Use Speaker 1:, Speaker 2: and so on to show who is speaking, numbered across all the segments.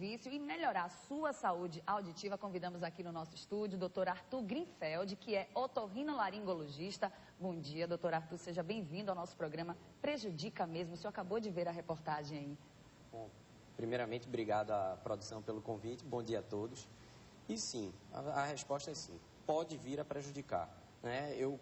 Speaker 1: vício e melhorar a sua saúde auditiva, convidamos aqui no nosso estúdio o Dr. Arthur Grinfeld, que é otorrinolaringologista. Bom dia, Dr. Arthur, seja bem-vindo ao nosso programa Prejudica Mesmo. O senhor acabou de ver a reportagem aí.
Speaker 2: Bom, primeiramente, obrigado à produção pelo convite. Bom dia a todos. E sim, a resposta é sim. Pode vir a prejudicar, né? Eu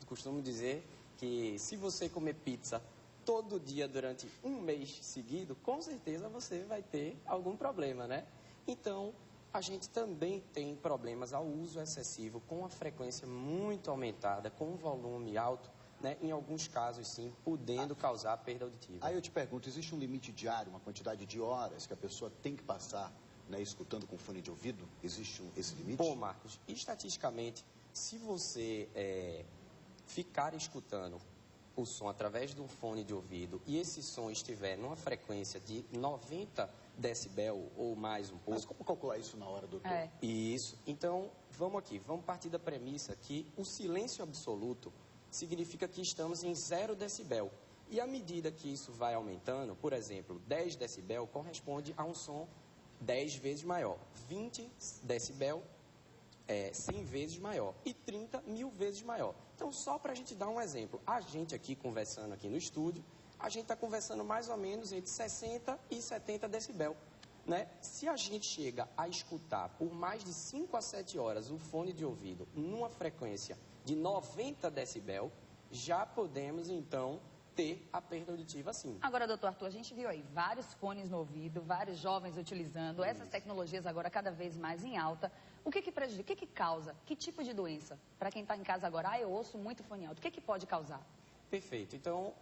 Speaker 2: costumo dizer que se você comer pizza todo dia durante um mês seguido, com certeza você vai ter algum problema, né? Então, a gente também tem problemas ao uso excessivo, com a frequência muito aumentada, com um volume alto, né? Em alguns casos, sim, podendo causar perda auditiva.
Speaker 3: Aí eu te pergunto, existe um limite diário, uma quantidade de horas que a pessoa tem que passar, né, escutando com fone de ouvido? Existe esse limite?
Speaker 2: Bom, Marcos, estatisticamente, se você ficar escutando o som através de um fone de ouvido e esse som estiver numa frequência de 90 decibel ou mais um pouco...
Speaker 3: Mas como calcular isso na hora, doutor?
Speaker 2: Isso. Então, vamos partir da premissa que o silêncio absoluto significa que estamos em 0 decibel. E à medida que isso vai aumentando, por exemplo, 10 decibel corresponde a um som 10 vezes maior, 20 decibel 100 vezes maior e 30 mil vezes maior. Então, só para a gente dar um exemplo, a gente aqui conversando aqui no estúdio, a gente está conversando mais ou menos entre 60 e 70 decibel. Né? Se a gente chega a escutar por mais de 5 a 7 horas o fone de ouvido numa frequência de 90 decibel, já podemos, então, ter a perda auditiva sim.
Speaker 1: Agora, doutor Arthur, a gente viu aí vários fones no ouvido, vários jovens utilizando, essas tecnologias agora cada vez mais em alta. O que prejudica? O que causa? Que tipo de doença? Para quem está em casa agora, eu ouço muito fone alto. O que pode causar?
Speaker 2: Perfeito. Então,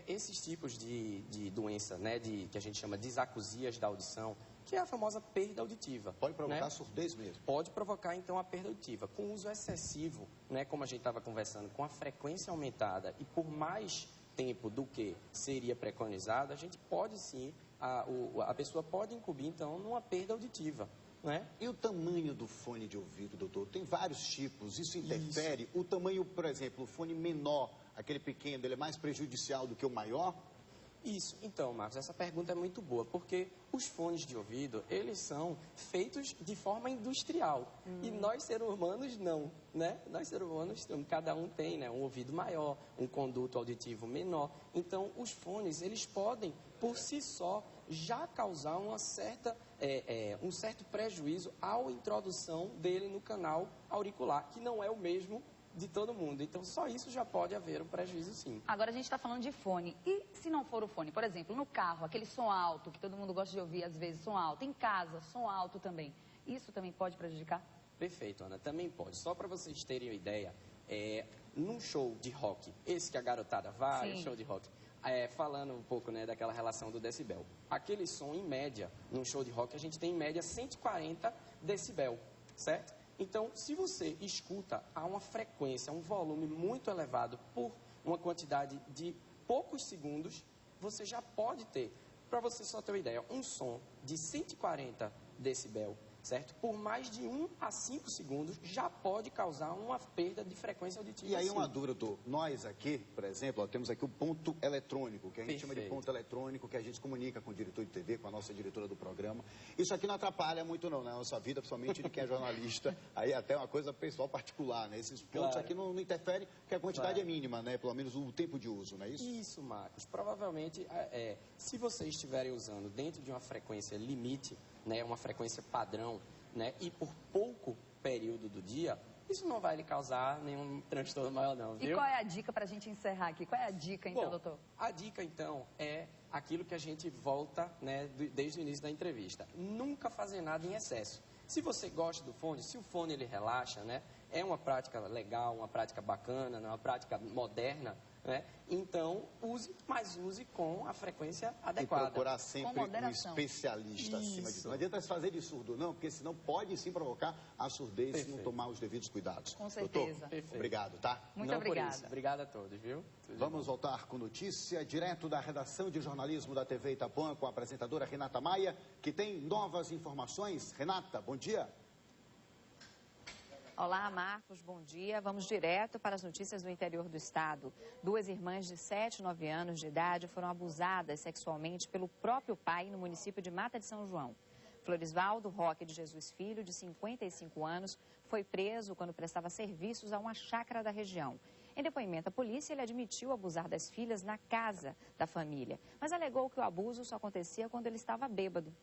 Speaker 2: esses tipos de doença, né, que a gente chama de disacusias da audição, que é a famosa perda auditiva.
Speaker 3: Pode provocar,
Speaker 2: né?
Speaker 3: Surdez mesmo?
Speaker 2: Pode provocar, então, a perda auditiva. Com o uso excessivo, né, como a gente estava conversando, com a frequência aumentada e por mais tempo do que seria preconizado, a gente pode sim, a pessoa pode incumbir, então, numa perda auditiva. Né?
Speaker 3: E o tamanho do fone de ouvido, doutor? Tem vários tipos, isso interfere? Isso. O tamanho, por exemplo, o fone menor, aquele pequeno, ele é mais prejudicial do que o maior?
Speaker 2: Isso. Então, Marcos, essa pergunta é muito boa, porque os fones de ouvido, eles são feitos de forma industrial. E nós, seres humanos, não, né? Nós, seres humanos, cada um tem, né, um ouvido maior, um conduto auditivo menor. Então, os fones, eles podem, por si só, já causar um certo prejuízo ao introdução dele no canal auricular, que não é o mesmo de todo mundo. Então, só isso já pode haver um prejuízo, sim.
Speaker 1: Agora, a gente está falando de fone. E se não for o fone? Por exemplo, no carro, aquele som alto, que todo mundo gosta de ouvir, às vezes, som alto. Em casa, som alto também. Isso também pode prejudicar?
Speaker 2: Perfeito, Ana. Também pode. Só para vocês terem uma ideia, num show de rock, esse que a garotada vai, show de rock, falando um pouco, né, daquela relação do decibel. Aquele som, em média, num show de rock, a gente tem, em média, 140 decibel, certo? Então, se você escuta a uma frequência, um volume muito elevado por uma quantidade de poucos segundos, você já pode ter, para você só ter uma ideia, um som de 140 decibel, certo? Por mais de 1 a 5 segundos, já pode causar uma perda de frequência auditiva.
Speaker 3: E aí uma dúvida, doutor. Nós aqui, por exemplo, temos aqui o ponto eletrônico, que a gente chama de ponto eletrônico, que a gente comunica com o diretor de TV, com a nossa diretora do programa. Isso aqui não atrapalha muito não, na nossa vida, principalmente de quem é jornalista. Aí até uma coisa pessoal particular, né? Esses pontos aqui não interferem, porque a quantidade é mínima, né? Pelo menos o tempo de uso, não é isso?
Speaker 2: Isso, Marcos. Provavelmente, se vocês estiverem usando dentro de uma frequência limite, né, uma frequência padrão, né, e por pouco período do dia, isso não vai lhe causar nenhum transtorno maior não, viu?
Speaker 1: E qual é a dica para a gente encerrar aqui? Qual é a dica, então, doutor?
Speaker 2: A dica, então, é aquilo que a gente volta, né, desde o início da entrevista. Nunca fazer nada em excesso. Se você gosta do fone, se o fone ele relaxa, né, é uma prática legal, uma prática bacana, uma prática moderna, né? Então, use com a frequência adequada.
Speaker 3: E procurar sempre um especialista acima disso. Não adianta se fazer de surdo, não, porque senão pode sim provocar a surdez se não tomar os devidos cuidados.
Speaker 1: Com certeza.
Speaker 3: Doutor, obrigado, tá?
Speaker 1: Muito obrigada.
Speaker 2: Obrigado a todos, viu?
Speaker 3: Vamos voltar com notícia direto da redação de jornalismo da TV Itapuã com a apresentadora Renata Maia, que tem novas informações. Renata, bom dia.
Speaker 4: Olá, Marcos, bom dia. Vamos direto para as notícias do interior do estado. 2 irmãs de 7 e 9 anos de idade foram abusadas sexualmente pelo próprio pai no município de Mata de São João. Florisvaldo Roque de Jesus Filho, de 55 anos, foi preso quando prestava serviços a uma chácara da região. Em depoimento à polícia, ele admitiu abusar das filhas na casa da família, mas alegou que o abuso só acontecia quando ele estava bêbado.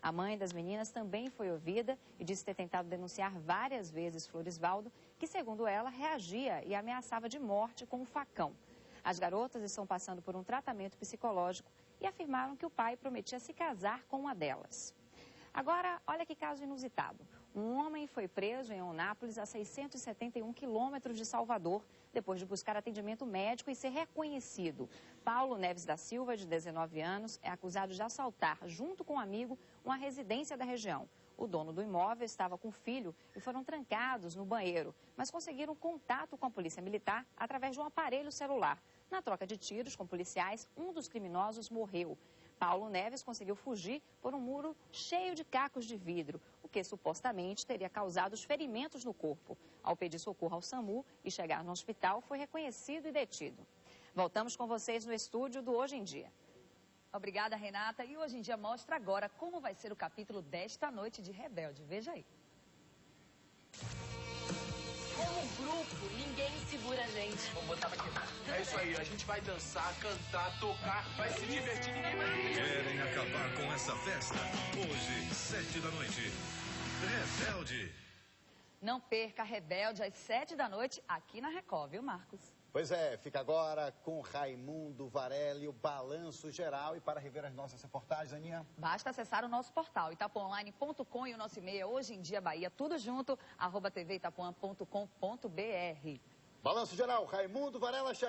Speaker 4: A mãe das meninas também foi ouvida e disse ter tentado denunciar várias vezes Florisvaldo, que, segundo ela, reagia e ameaçava de morte com um facão. As garotas estão passando por um tratamento psicológico e afirmaram que o pai prometia se casar com uma delas. Agora, olha que caso inusitado. Um homem foi preso em Eunápolis, a 671 quilômetros de Salvador, depois de buscar atendimento médico e ser reconhecido. Paulo Neves da Silva, de 19 anos, é acusado de assaltar, junto com um amigo, uma residência da região. O dono do imóvel estava com o filho e foram trancados no banheiro, mas conseguiram contato com a polícia militar através de um aparelho celular. Na troca de tiros com policiais, um dos criminosos morreu. Paulo Neves conseguiu fugir por um muro cheio de cacos de vidro, o que supostamente teria causado os ferimentos no corpo. Ao pedir socorro ao SAMU e chegar no hospital, foi reconhecido e detido. Voltamos com vocês no estúdio do Hoje em Dia.
Speaker 1: Obrigada, Renata. E Hoje em Dia mostra agora como vai ser o capítulo desta noite de Rebelde. Veja aí.
Speaker 5: Como grupo, ninguém segura a gente.
Speaker 6: Vamos botar pra quebrar. É isso aí, a gente vai dançar, cantar, tocar, vai se divertir, ninguém vai ter.
Speaker 7: Querem acabar com essa festa? Hoje, 7 da noite. Rebelde.
Speaker 1: Não perca Rebelde às 7 da noite aqui na Record, viu, Marcos?
Speaker 3: Pois é, fica agora com Raimundo Varelli, o Balanço Geral. E para rever as nossas reportagens, Aninha?
Speaker 1: Basta acessar o nosso portal, itapuaonline.com, e o nosso e-mail é Hoje em Dia Bahia, tudo junto, @tvitapuã.com.br.
Speaker 3: Balanço Geral, Raimundo Varela.